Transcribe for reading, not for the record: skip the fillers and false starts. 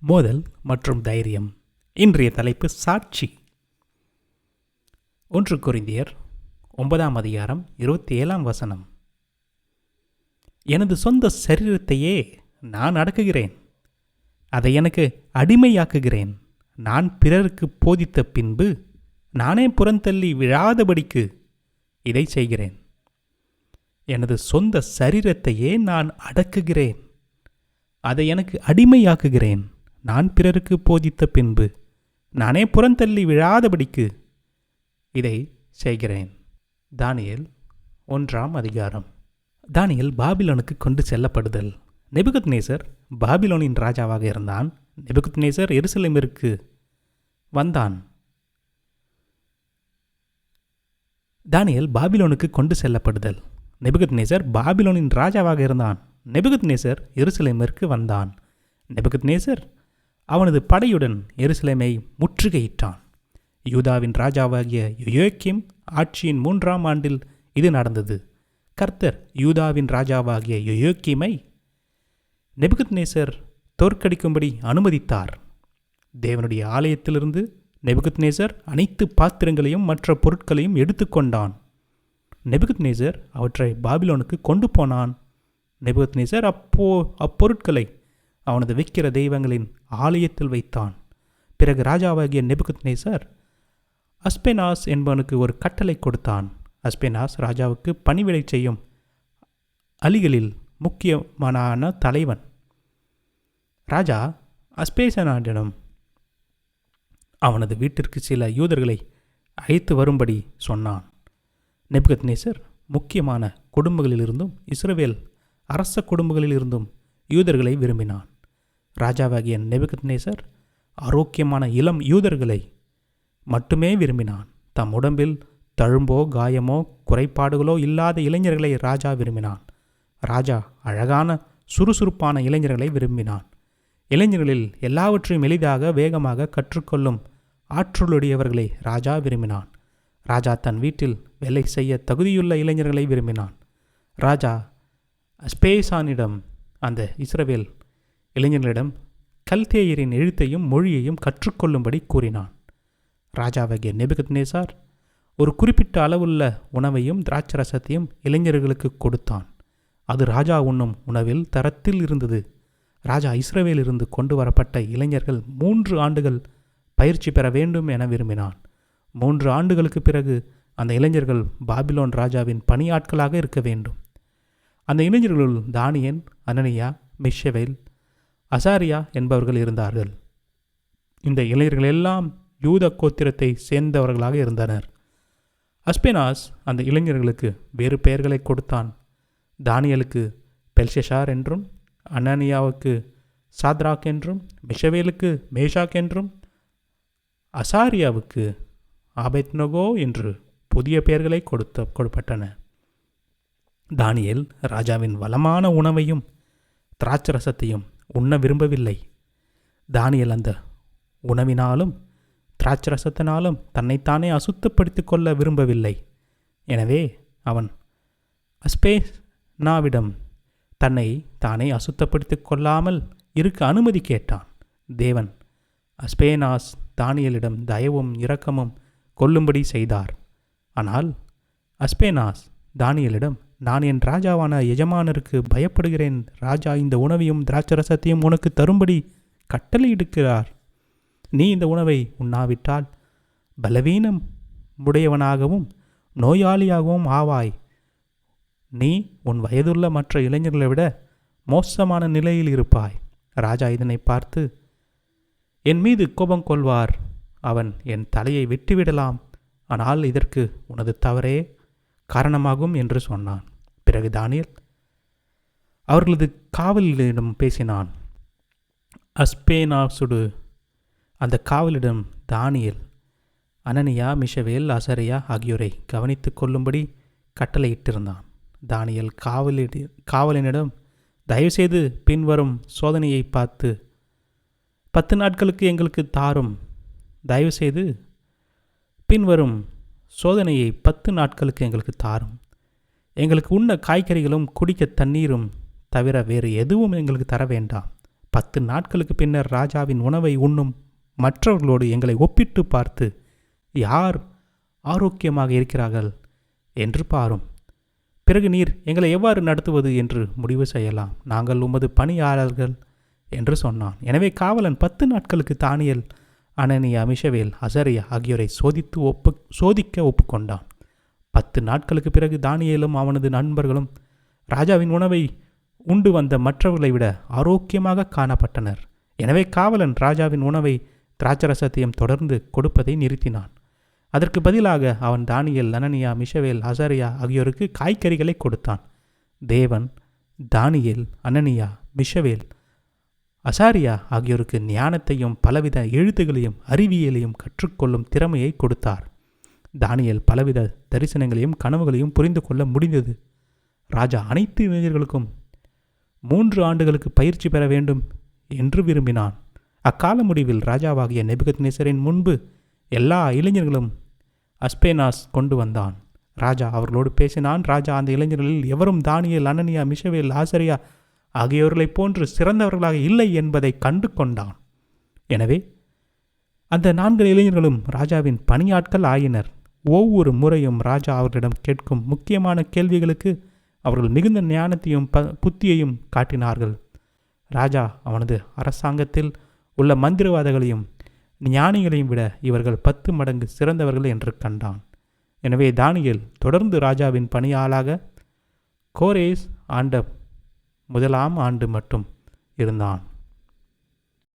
மோதல் மற்றும் தைரியம். இன்றைய தலைப்பு சாட்சி. 1 கொரிந்தியர் 9:27. எனது சொந்த சரீரத்தையே நான் அடக்குகிறேன், அதை எனக்கு அடிமையாக்குகிறேன். நான் பிறருக்கு போதித்த பின்பு நானே புறந்தள்ளி விழாதபடிக்கு இதை செய்கிறேன். எனது சொந்த சரீரத்தையே நான் அடக்குகிறேன், அதை எனக்கு அடிமையாக்குகிறேன். நான் பிறருக்கு போதித்த பின்பு நானே புறந்தள்ளி விழாதபடிக்கு இதை செய்கிறேன். தானியேல் 1. தானியேல் பாபிலோனுக்கு கொண்டு செல்லப்படுதல். நேபுகத்நேசர் பாபிலோனின் ராஜாவாக இருந்தான். நேபுகத்நேசர் எருசலேமிற்கு வந்தான். தானியேல் பாபிலோனுக்கு கொண்டு செல்லப்படுதல். நேபுகத்நேசர் பாபிலோனின் ராஜாவாக இருந்தான். நேபுகத்நேசர் எருசலேமிற்கு வந்தான். நேபுகத்நேசர் அவனது படையுடன் எருசலேமை முற்றுகையிட்டான். யூதாவின் ராஜாவாகிய யோயாக்கீம் ஆட்சியின் 3ஆம் ஆண்டில் இது நடந்தது. கர்த்தர் யூதாவின் ராஜாவாகிய யோயாக்கீமை நேபுகத்நேசர் தோற்கடிக்கும்படி அனுமதித்தார். தேவனுடைய ஆலயத்திலிருந்து நேபுகத்நேசர் அனைத்து பாத்திரங்களையும் மற்ற பொருட்களையும் எடுத்துக்கொண்டான். நேபுகத்நேசர் அவற்றை பாபிலோனுக்கு கொண்டு போனான். நேபுகத்நேசர் அப்பொருட்களை அவனது விக்கிர தெய்வங்களின் ஆலயத்தில் வைத்தான். பிறகு ராஜாவாகிய நேபுகத்நேசர் அஸ்பெனாஸ் என்பவனுக்கு ஒரு கட்டளை கொடுத்தான். அஸ்பெனாஸ் ராஜாவுக்கு பணிவிடை செய்யும் அலிகளில் முக்கியமான தலைவன். ராஜா அஸ்பேசனானிடம் அவனது வீட்டிற்கு சில யூதர்களை அழைத்து வரும்படி சொன்னான். நேபுகத்நேசர் முக்கியமான குடும்பங்களிலிருந்தும் இஸ்ரவேல் அரச குடும்பங்களிலிருந்தும் யூதர்களை விரும்பினான். ராஜாவாகிய நேபுகத்நேசர் ஆரோக்கியமான இளம் யூதர்களை மட்டுமே விரும்பினான். தம் உடம்பில் தழும்போ காயமோ குறைபாடுகளோ இல்லாத இளைஞர்களை ராஜா விரும்பினான். ராஜா அழகான சுறுசுறுப்பான இளைஞர்களை விரும்பினான். இளைஞர்களில் எல்லாவற்றையும் எளிதாக வேகமாக கற்றுக்கொள்ளும் ஆற்றலுடையவர்களை ராஜா விரும்பினான். ராஜா தன் வீட்டில் வேலை செய்ய தகுதியுள்ள இளைஞர்களை விரும்பினான். ராஜா அஸ்பேசானிடம் அந்த இஸ்ரவேல் இளைஞர்களிடம் கல்தேயரின் எழுத்தையும் மொழியையும் கற்றுக்கொள்ளும்படி கூறினான். ராஜாவாகிய நேபுகத்நேசார் ஒரு குறிப்பிட்ட அளவுள்ள உணவையும் திராட்சரசத்தையும் இளைஞர்களுக்கு கொடுத்தான். அது ராஜா உண்ணும் உணவில் தரத்தில் இருந்தது. ராஜா இஸ்ரவேலிருந்து கொண்டு வரப்பட்ட இளைஞர்கள் 3 ஆண்டுகள் பயிற்சி பெற வேண்டும் என விரும்பினான். 3 ஆண்டுகளுக்கு பிறகு அந்த இளைஞர்கள் பாபிலோன் ராஜாவின் பணியாட்களாக இருக்க வேண்டும். அந்த இளைஞர்களுள் தானியேல், அனனியா, மிஷவேல், அசாரியா என்பவர்கள் இருந்தார்கள். இந்த இளைஞர்கள் எல்லாம் யூத கோத்திரத்தை சேர்ந்தவர்களாக இருந்தனர். அஸ்பெனாஸ் அந்த இளைஞர்களுக்கு வேறு பெயர்களை கொடுத்தான். தானியேலுக்கு பெல்ஷாசார் என்றும், அனனியாவுக்கு சாத்ராக் என்றும், மிஷவேலுக்கு மேஷாக் என்றும், அசாரியாவுக்கு ஆபேத்நகோ என்று புதிய பெயர்களை கொடுப்பட்டன. தானியேல் ராஜாவின் வளமான உணவையும் திராட்சரசத்தையும் உண்ண விரும்பவில்லை. தானியேல் அந்த உணவினாலும் திராட்சரசத்தினாலும் தன்னைத்தானே அசுத்தப்படுத்திக் கொள்ள விரும்பவில்லை. எனவே அவன் அஸ்பேனாவிடம் தன்னை தானே அசுத்தப்படுத்திக் கொள்ளாமல் இருக்க அனுமதி கேட்டான். தேவன் அஸ்பேனாஸ் தானியேலிடம் தயவும் இரக்கமும் கொள்ளும்படி செய்தார். ஆனால் அஸ்பேனாஸ் தானியேலிடம், நான் என் ராஜாவான எஜமானருக்கு பயப்படுகிறேன். ராஜா இந்த உணவையும் திராட்சரசத்தையும் உனக்கு தரும்படி கட்டளையிடுகிறார். நீ இந்த உணவை உண்ணாவிட்டால் பலவீனம் உடையவனாகவும் நோயாளியாகவும் ஆவாய். நீ உன் வயதுள்ள மற்ற இளைஞர்களை விட மோசமான நிலையில் இருப்பாய். ராஜா இதனை பார்த்து, என் மீது கோபம் கொள்வார், அவன் என் தலையை வெட்டிவிடலாம். ஆனால் இதற்கு உனது தவறே காரணமாகும் என்று சொன்னான். பிறகு தானியேல் அவர்களது காவலிடம் பேசினான். அஸ்பேனாசுடு அந்த காவலிடம் தானியேல், அனனியா, மிஷவேல், அசரியா ஆகியோரை கவனித்து கொள்ளும்படி கட்டளையிட்டிருந்தான். தானியேல் காவலனிடம், தயவுசெய்து பின்வரும் சோதனையை பார்த்து 10 நாட்களுக்கு எங்களுக்கு தாரும். தயவுசெய்து பின்வரும் சோதனையை 10 நாட்களுக்கு எங்களுக்கு தாரும். எங்களுக்கு உண்ண காய்கறிகளும் குடிக்க தண்ணீரும் தவிர வேறு எதுவும் எங்களுக்கு தர வேண்டாம். 10 நாட்களுக்கு பின்னர் ராஜாவின் உணவை உண்ணும் மற்றவர்களோடு எங்களை ஒப்பிட்டு பார்த்து யார் ஆரோக்கியமாக இருக்கிறார்கள் என்று பாரும். பிறகு நீர் எங்களை எவ்வாறு நடத்துவது என்று முடிவு செய்யலாம். நாங்கள் உமது பணியாளர்கள் என்று சொன்னான். எனவே காவலன் 10 நாட்களுக்கு தானியேல், அனனியா, மிஷவேல், அசரியா ஆகியோரை சோதிக்க ஒப்புக்கொண்டான். 10 நாட்களுக்கு பிறகு தானியேலும் அவனது நண்பர்களும் ராஜாவின் உணவை உண்டு வந்த மற்றவர்களை விட ஆரோக்கியமாக காணப்பட்டனர். எனவே காவலன் ராஜாவின் உணவை திராட்சரசத்தையும் தொடர்ந்து கொடுப்பதை நிறுத்தினான். அதற்கு பதிலாக அவன் தானியேல், அனனியா, மிஷவேல், அசரியா ஆகியோருக்கு காய்கறிகளை கொடுத்தான். தேவன் தானியேல், அனனியா, மிஷவேல், அசாரியா ஆகியோருக்கு ஞானத்தையும் பலவித எழுத்துகளையும் அறிவியலையும் கற்றுக்கொள்ளும் திறமையை கொடுத்தார். தானியேல் பலவித தரிசனங்களையும் கனவுகளையும் புரிந்து கொள்ள முடிந்தது. ராஜா அனைத்து இளைஞர்களுக்கும் 3 ஆண்டுகளுக்கு பயிற்சி பெற வேண்டும் என்று விரும்பினான். அக்கால முடிவில் ராஜாவாகிய நேபுகத்நேசரின் முன்பு எல்லா இளைஞர்களும் அஸ்பேனாஸ் கொண்டு வந்தான். ராஜா அவர்களோடு பேசினான். ராஜா அந்த இளைஞர்களில் எவரும் தானியேல், அனனியா, மிஷவேல், ஆசரியா ஆகியோர்களைப் போன்று சிறந்தவர்களாக இல்லை என்பதை கண்டு கொண்டான். எனவே அந்த 4 இளைஞர்களும் ராஜாவின் பணியாட்கள் ஆயினர். ஒவ்வொரு முறையும் ராஜா அவர்களிடம் கேட்கும் முக்கியமான கேள்விகளுக்கு அவர்கள் மிகுந்த ஞானத்தையும் புத்தியையும் காட்டினார்கள். ராஜா அவனது அரசாங்கத்தில் உள்ள மந்திரவாதிகளையும் ஞானிகளையும் விட இவர்கள் 10 மடங்கு சிறந்தவர்கள் என்று கண்டான். எனவே தானியேல் தொடர்ந்து ராஜாவின் பணியாளாக கோரேஸ் ஆண்ட 1ஆம் ஆண்டு மட்டும் இருந்தான்.